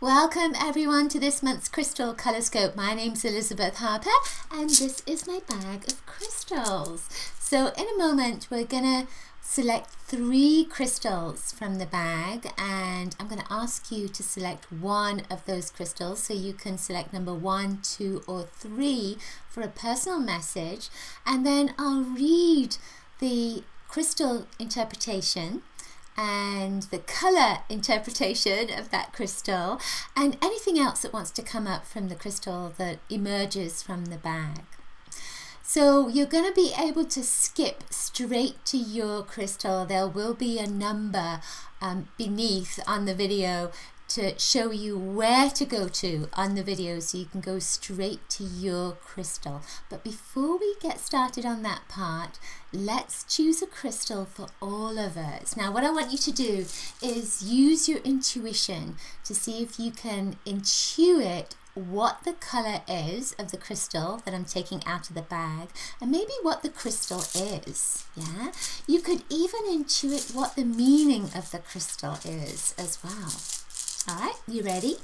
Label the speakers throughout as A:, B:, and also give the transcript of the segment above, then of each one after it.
A: Welcome everyone to this month's Crystal ColorScope. My name's Elizabeth Harper and this is my bag of crystals. So in a moment we're gonna select 3 crystals from the bag and I'm gonna ask you to select one of those crystals, so you can select number 1, 2 or 3 for a personal message, and then I'll read the crystal interpretation and the color interpretation of that crystal and anything else that wants to come up from the crystal that emerges from the bag. So you're going to be able to skip straight to your crystal. There will be a number beneath on the video to show you where to go to on the video, so you can go straight to your crystal. But before we get started on that part, let's choose a crystal for all of us. Now what I want you to do is use your intuition to see if you can intuit what the color is of the crystal that I'm taking out of the bag, and maybe what the crystal is. Yeah, you could even intuit what the meaning of the crystal is as well. All right, you ready?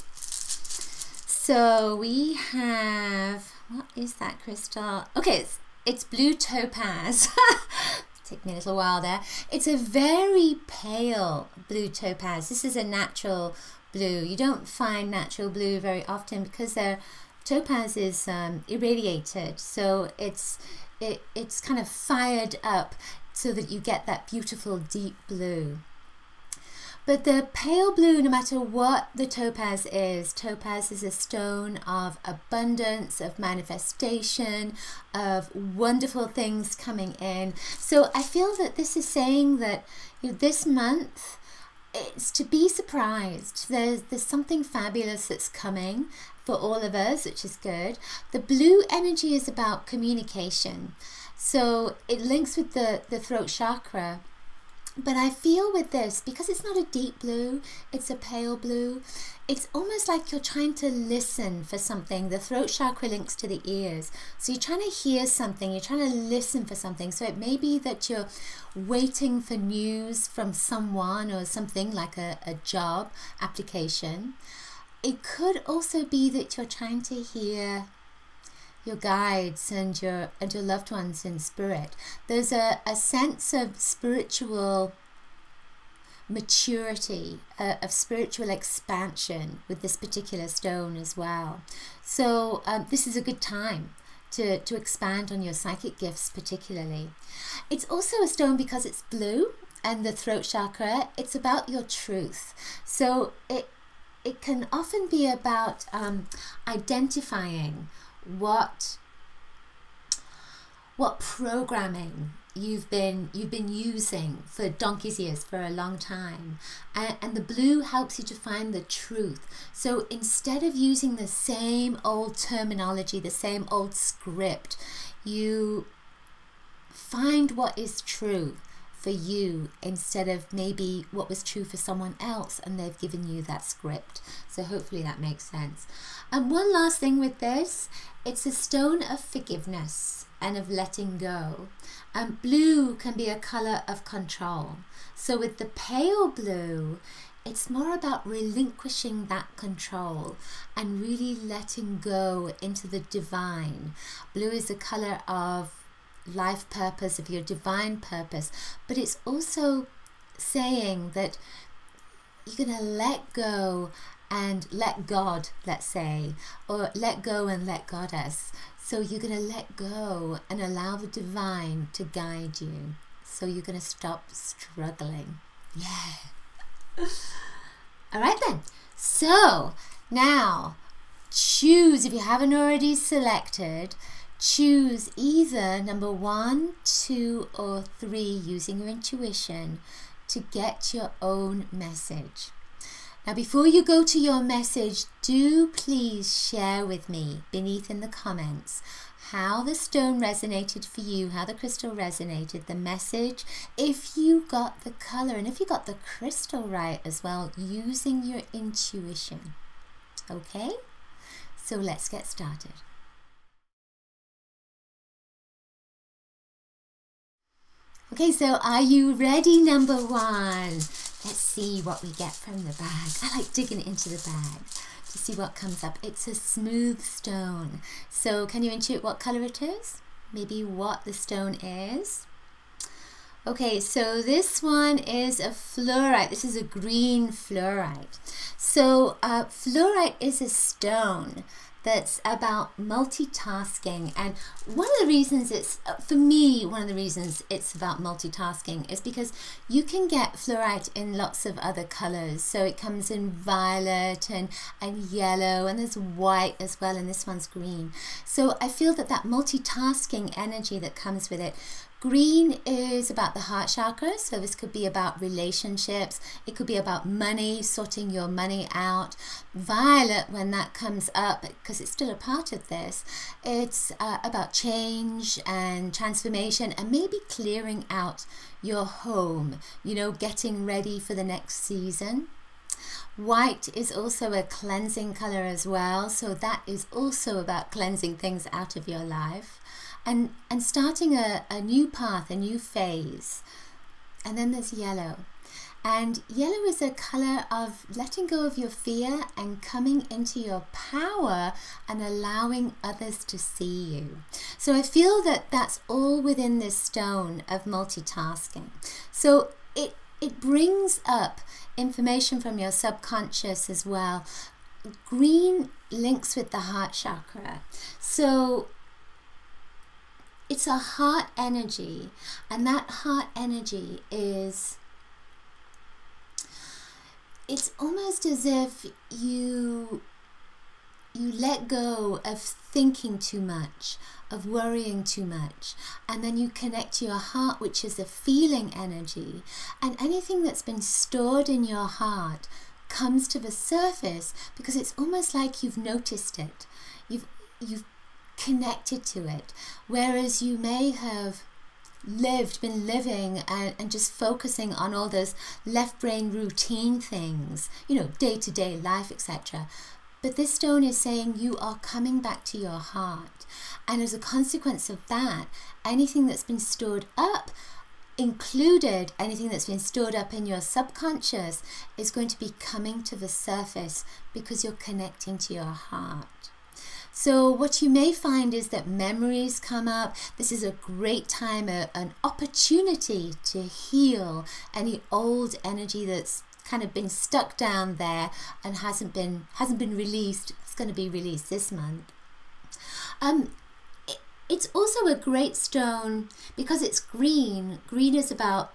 A: So we have, what is that crystal? Okay, it's blue topaz. Took me a little while there. It's a very pale blue topaz. This is a natural blue. You don't find natural blue very often because topaz is irradiated, so it's kind of fired up so that you get that beautiful deep blue. But the pale blue, no matter what the topaz is a stone of abundance, of manifestation, of wonderful things coming in. So I feel that this is saying that this month, it's to be surprised. There's something fabulous that's coming for all of us, which is good. The blue energy is about communication. So it links with the throat chakra. But I feel with this, because it's not a deep blue, it's a pale blue, it's almost like you're trying to listen for something. The throat chakra links to the ears. So you're trying to hear something, you're trying to listen for something. So it may be that you're waiting for news from someone or something like a job application. It could also be that you're trying to hear your guides and your loved ones in spirit. There's a sense of spiritual maturity, of spiritual expansion with this particular stone as well. So this is a good time to expand on your psychic gifts particularly. It's also a stone because it's blue, and the throat chakra, it's about your truth. So it can often be about identifying what programming you've been using for donkey's years, for a long time, and the blue helps you to find the truth. So instead of using the same old terminology, the same old script, you find what is true for you instead of maybe what was true for someone else and they've given you that script. So hopefully that makes sense. And one last thing with this, it's a stone of forgiveness and of letting go. And blue can be a color of control. So with the pale blue, it's more about relinquishing that control and really letting go into the divine. Blue is a color of life purpose, of your divine purpose, but it's also saying that you're going to let go and let God, let's say, or let go and let Goddess. So you're going to let go and allow the divine to guide you. So you're going to stop struggling. Yeah. All right then. So now choose, if you haven't already selected, choose either number 1, 2 or 3 using your intuition to get your own message. Now before you go to your message, do please share with me beneath in the comments how the stone resonated for you, how the crystal resonated, the message, if you got the color and if you got the crystal right as well, using your intuition. Okay, so let's get started. Okay, so are you ready, number 1? Let's see what we get from the bag. I like digging into the bag to see what comes up. It's a smooth stone. So can you intuit what color it is? Maybe what the stone is? Okay, so this one is a fluorite. This is a green fluorite. So fluorite is a stone that's about multitasking, and one of the reasons it's, for me, one of the reasons it's about multitasking is because you can get fluorite in lots of other colors. So it comes in violet and yellow, and there's white as well, and this one's green. So I feel that that multitasking energy that comes with it. Green is about the heart chakra, so this could be about relationships. It could be about money, sorting your money out. Violet, when that comes up, because it's still a part of this, it's about change and transformation and maybe clearing out your home, you know, getting ready for the next season. White is also a cleansing color as well, so that is also about cleansing things out of your life. And starting a new path, a new phase. And then there's yellow. And yellow is a color of letting go of your fear and coming into your power and allowing others to see you. So I feel that that's all within this stone of multitasking. So it brings up information from your subconscious as well. Green links with the heart chakra. So it's a heart energy, and that heart energy is, it's almost as if you let go of thinking too much, of worrying too much, and then you connect to your heart, which is a feeling energy, and anything that's been stored in your heart comes to the surface because it's almost like you've noticed it. You've connected to it, whereas you may have been living and just focusing on all those left brain routine things, you know, day-to-day life, etc. But this stone is saying you are coming back to your heart, and as a consequence of that, anything that's been stored up, included anything that's been stored up in your subconscious, is going to be coming to the surface because you're connecting to your heart. So what you may find is that memories come up. This is a great time, an opportunity to heal any old energy that's kind of been stuck down there and hasn't been released. It's going to be released this month. It's also a great stone because it's green. Green is about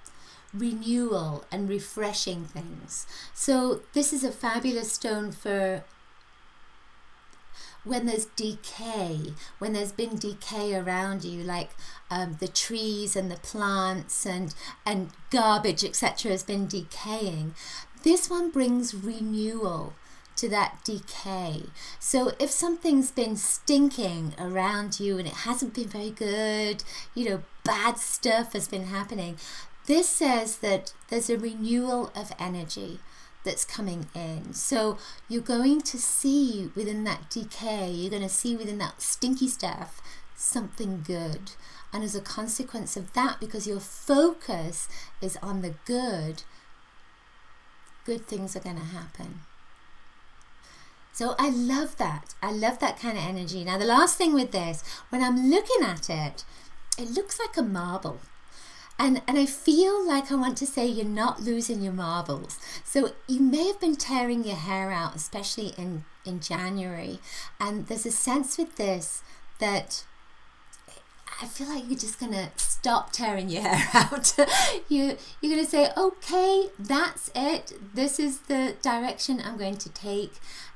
A: renewal and refreshing things. So this is a fabulous stone for when there's decay, when there's been decay around you, like the trees and the plants and garbage, etc., has been decaying. This one brings renewal to that decay. So if something's been stinking around you and it hasn't been very good, you know, bad stuff has been happening, this says that there's a renewal of energy that's coming in. So you're going to see within that decay, you're going to see within that stinky stuff something good. And as a consequence of that, because your focus is on the good, good things are going to happen. So I love that. I love that kind of energy. Now the last thing with this, when I'm looking at it, it looks like a marble. And I feel like I want to say you're not losing your marbles. So you may have been tearing your hair out, especially in January. And there's a sense with this that I feel like you're just going to stop tearing your hair out. You're going to say, okay, that's it. This is the direction I'm going to take.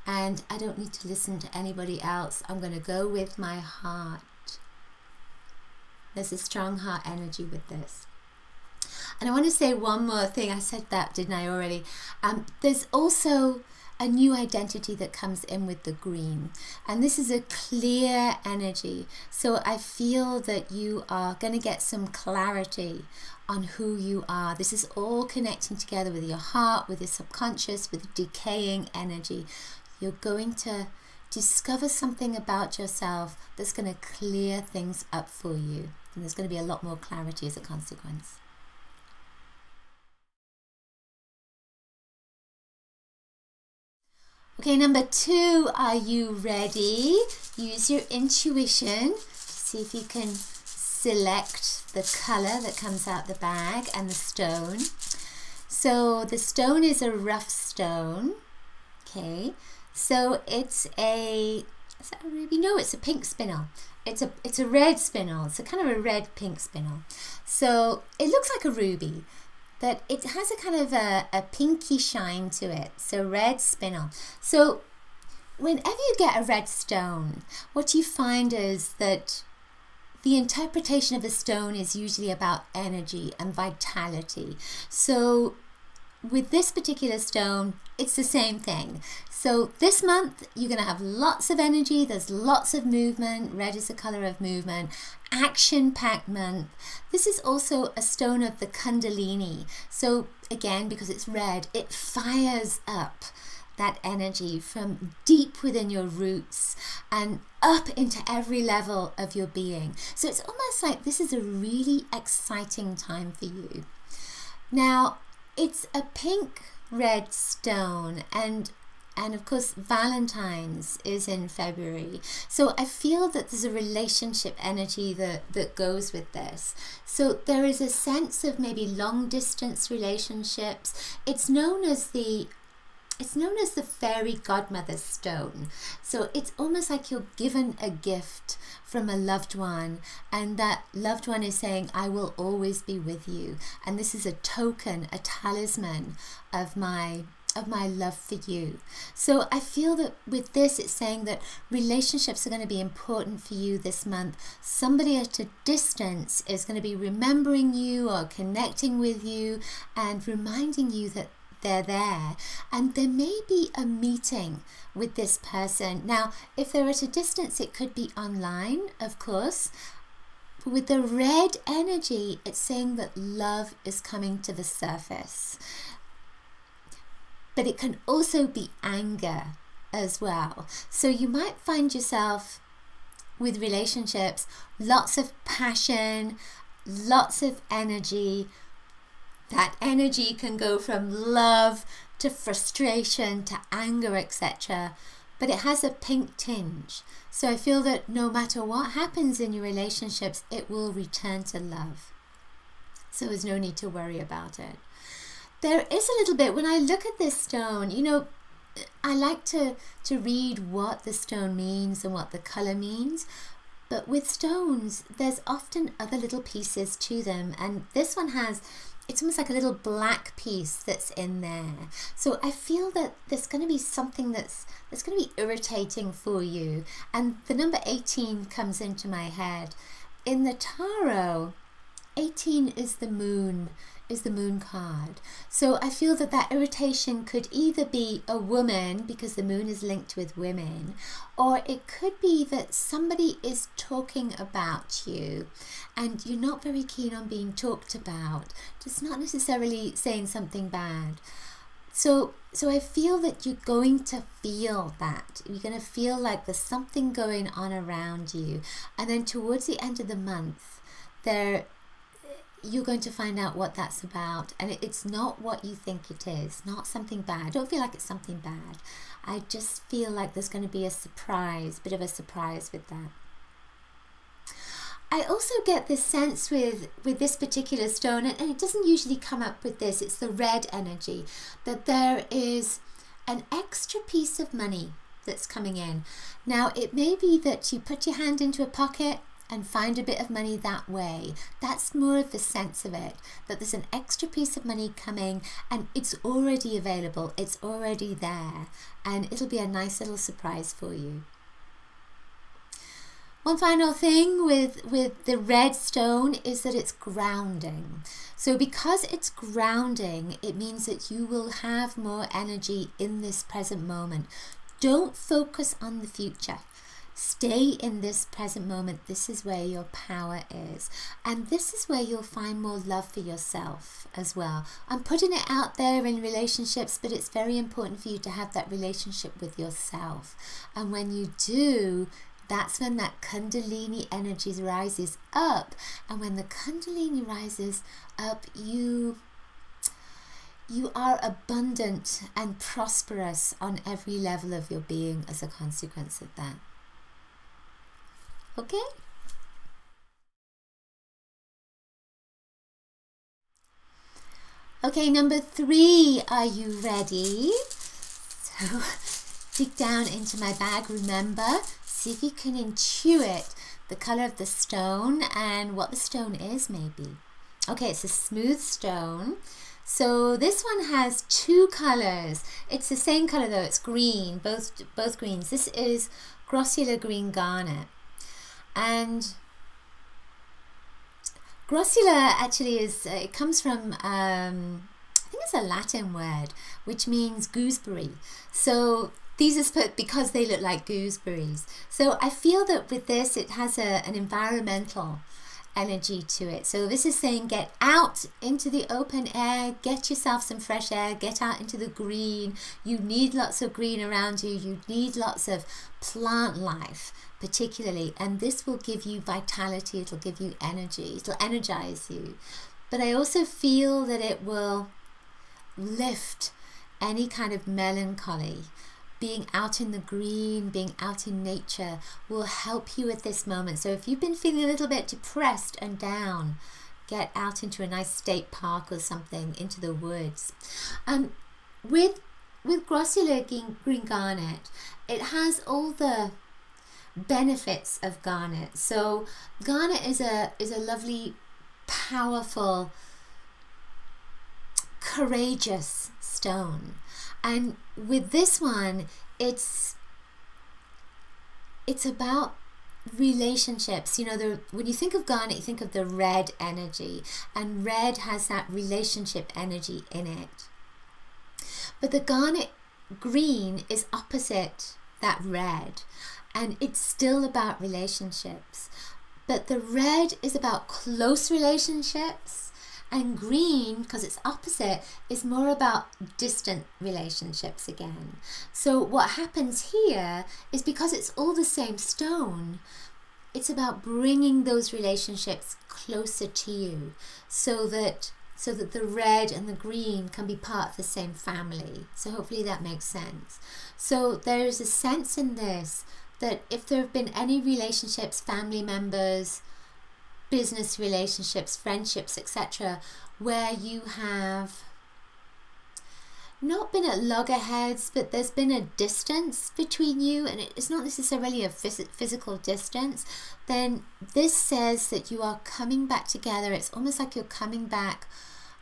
A: And I don't need to listen to anybody else. I'm going to go with my heart. There's a strong heart energy with this. And I want to say one more thing. I said that, didn't I already? There's also a new identity that comes in with the green. And this is a clear energy. So I feel that you are going to get some clarity on who you are. This is all connecting together with your heart, with your subconscious, with decaying energy. You're going to discover something about yourself that's going to clear things up for you. And there's going to be a lot more clarity as a consequence. Okay, number 2, are you ready? Use your intuition. See if you can select the color that comes out the bag and the stone. So the stone is a rough stone. Okay, so it's a, is that a ruby? No, it's a pink spinel. It's a red spinel. It's a kind of a red pink spinel. So it looks like a ruby, but it has a kind of a pinky shine to it. So red spinel. So whenever you get a red stone, what you find is that the interpretation of a stone is usually about energy and vitality. So with this particular stone, it's the same thing. So this month, you're going to have lots of energy. There's lots of movement. Red is the color of movement. Action-packed month. This is also a stone of the Kundalini. So again, because it's red, it fires up that energy from deep within your roots and up into every level of your being. So it's almost like this is a really exciting time for you. Now, it's a pink red stone, and of course Valentine's is in February. So I feel that there's a relationship energy that goes with this. So there is a sense of maybe long distance relationships. It's known as the fairy godmother stone. So it's almost like you're given a gift from a loved one, and that loved one is saying, I will always be with you. And this is a token, a talisman of my love for you. So I feel that with this, it's saying that relationships are going to be important for you this month. Somebody at a distance is going to be remembering you or connecting with you and reminding you that they're there, and there may be a meeting with this person. Now, if they're at a distance, it could be online, of course. But with the red energy, it's saying that love is coming to the surface. But it can also be anger as well. So you might find yourself with relationships, lots of passion, lots of energy. That energy can go from love to frustration to anger, etc. But it has a pink tinge. So I feel that no matter what happens in your relationships, it will return to love. So there's no need to worry about it. There is a little bit, when I look at this stone, you know, I like to read what the stone means and what the color means. But with stones, there's often other little pieces to them. And this one has, it's almost like a little black piece that's in there. So I feel that there's going to be something that's going to be irritating for you. And the number 18 comes into my head. In the tarot, 18 is the moon card. So I feel that that irritation could either be a woman, because the moon is linked with women, or it could be that somebody is talking about you and you're not very keen on being talked about, just not necessarily saying something bad. So I feel that you're going to feel that. You're going to feel like there's something going on around you. And then towards the end of the month, you're going to find out what that's about, and it's not what you think it is, not something bad. Don't feel like it's something bad. I just feel like there's going to be a surprise, bit of a surprise with that. I also get this sense with this particular stone, and it doesn't usually come up with this, it's the red energy, that there is an extra piece of money that's coming in. Now, it may be that you put your hand into a pocket and find a bit of money that way. That's more of the sense of it, that there's an extra piece of money coming and it's already available, it's already there, and it'll be a nice little surprise for you. One final thing with the red stone is that it's grounding. So because it's grounding, it means that you will have more energy in this present moment. Don't focus on the future. Stay in this present moment. This is where your power is. And this is where you'll find more love for yourself as well. I'm putting it out there in relationships, but it's very important for you to have that relationship with yourself. And when you do, that's when that Kundalini energy rises up. And when the Kundalini rises up, you you are abundant and prosperous on every level of your being as a consequence of that. Okay? Okay, number 3, are you ready? So dig down into my bag, remember, see if you can intuit the color of the stone and what the stone is maybe. Okay, it's a smooth stone. So this one has 2 colors. It's the same color though, it's green, both greens. This is grossular green garnet. And grossular actually is, it comes from, I think it's a Latin word, which means gooseberry. So these are supposed, because they look like gooseberries. So I feel that with this, it has an environmental energy to it. So this is saying get out into the open air, get yourself some fresh air, get out into the green. You need lots of green around you. You need lots of plant life, particularly, and this will give you vitality, it'll give you energy, it'll energize you. But I also feel that it will lift any kind of melancholy. Being out in the green, being out in nature will help you at this moment. So if you've been feeling a little bit depressed and down, get out into a nice state park or something, into the woods. With grossular green garnet, it has all the benefits of garnet. So garnet is a lovely, powerful, courageous stone. And with this one, it's about relationships. You know, when you think of garnet, you think of the red energy, and red has that relationship energy in it. But the garnet green is opposite that red, and it's still about relationships. But the red is about close relationships, and green, because it's opposite, is more about distant relationships again. So what happens here is, because it's all the same stone, it's about bringing those relationships closer to you, so that the red and the green can be part of the same family. So hopefully that makes sense. So there is a sense in this that if there have been any relationships, family members, business relationships, friendships, etc., where you have not been at loggerheads, but there's been a distance between you, and it's not necessarily a physical distance, then this says that you are coming back together. It's almost like you're coming back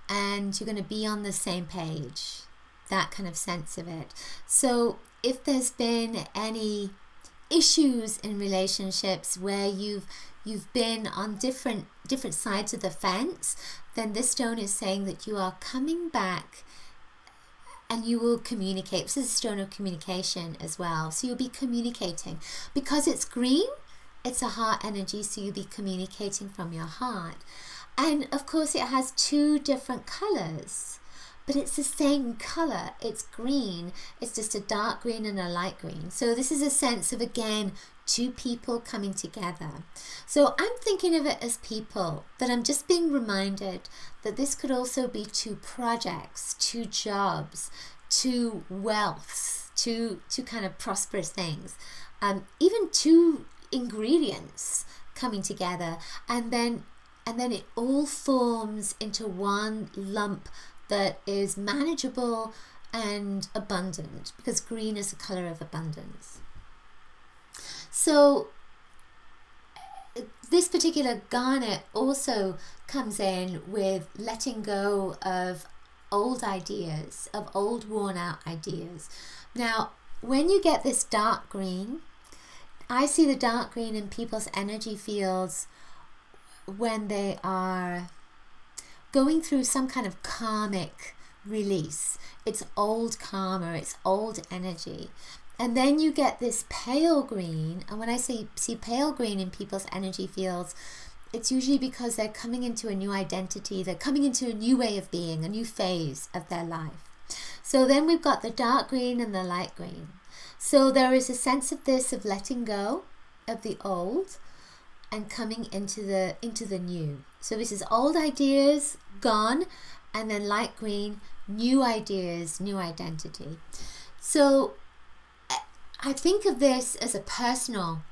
A: and you're going to be on the same page, that kind of sense of it. So if there's been any issues in relationships where you've been on different sides of the fence, then this stone is saying that you are coming back and you will communicate. This is a stone of communication as well. So you'll be communicating. Because it's green, it's a heart energy, so you'll be communicating from your heart. And of course it has 2 different colors, but it's the same color. It's green. It's just a dark green and a light green. So this is a sense of, again, 2 people coming together. So I'm thinking of it as people, but I'm just being reminded that this could also be 2 projects, 2 jobs, 2 wealths, 2 kind of prosperous things, even 2 ingredients coming together, and then it all forms into one lump that is manageable and abundant, because green is the color of abundance. So this particular garnet also comes in with letting go of old ideas, of old worn out ideas. Now, when you get this dark green, I see the dark green in people's energy fields when they are going through some kind of karmic release. It's old karma, it's old energy. And then you get this pale green, and when I see pale green in people's energy fields, it's usually because they're coming into a new identity, they're coming into a new way of being, a new phase of their life. So then we've got the dark green and the light green. So there is a sense of this, of letting go of the old and coming into the new. So this is old ideas gone, and then light green, new ideas, new identity. So I think of this as a personal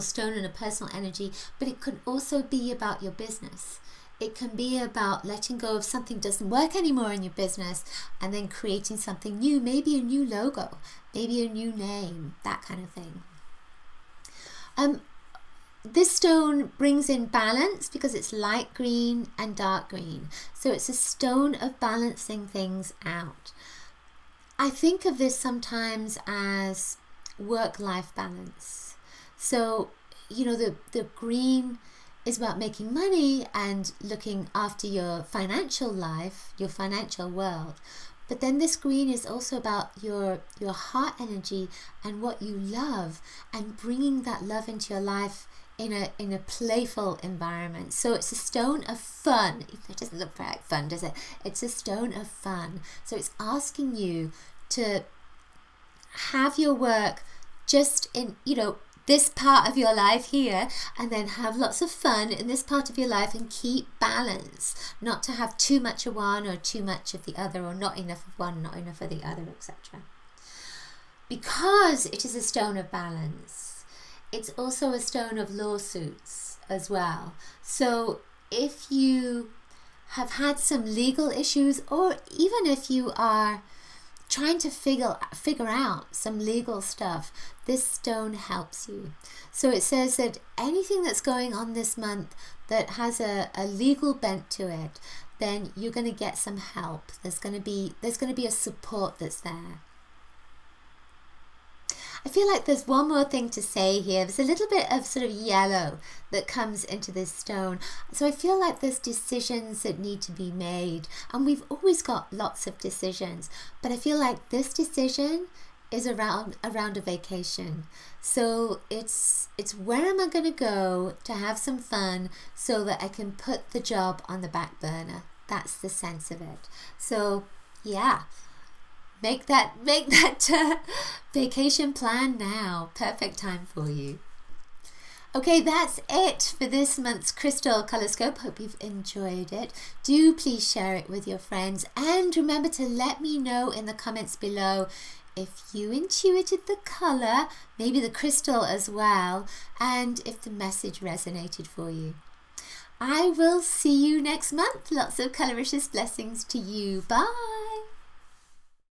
A: stone and a personal energy, but it could also be about your business. It can be about letting go of something that doesn't work anymore in your business and then creating something new, maybe a new logo, maybe a new name, that kind of thing. This stone brings in balance because it's light green and dark green. So it's a stone of balancing things out. I think of this sometimes as work-life balance. So, you know, the green is about making money and looking after your financial life, your financial world. But then this green is also about your heart energy and what you love, and bringing that love into your life in a playful environment. So it's a stone of fun. It doesn't look very fun, does it? It's a stone of fun. So it's asking you to have your work just in, you know, this part of your life here, and then have lots of fun in this part of your life and keep balance, not to have too much of one or too much of the other, or not enough of one, not enough of the other, etc. Because it is a stone of balance, it's also a stone of lawsuits as well. So if you have had some legal issues, or even if you are trying to figure out some legal stuff, this stone helps you. So it says that anything that's going on this month that has a legal bent to it, then you're going to get some help. There's going to be a support that's there. I feel like there's one more thing to say here. There's a little bit of sort of yellow that comes into this stone. So I feel like there's decisions that need to be made, and we've always got lots of decisions, but I feel like this decision is around a vacation. So it's where am I going to go to have some fun so that I can put the job on the back burner. That's the sense of it. So yeah. Make that vacation plan now. Perfect time for you. Okay, that's it for this month's Crystal ColorScope. Hope you've enjoyed it. Do please share it with your friends, and remember to let me know in the comments below if you intuited the color, maybe the crystal as well, and if the message resonated for you. I will see you next month. Lots of coloricious blessings to you. Bye.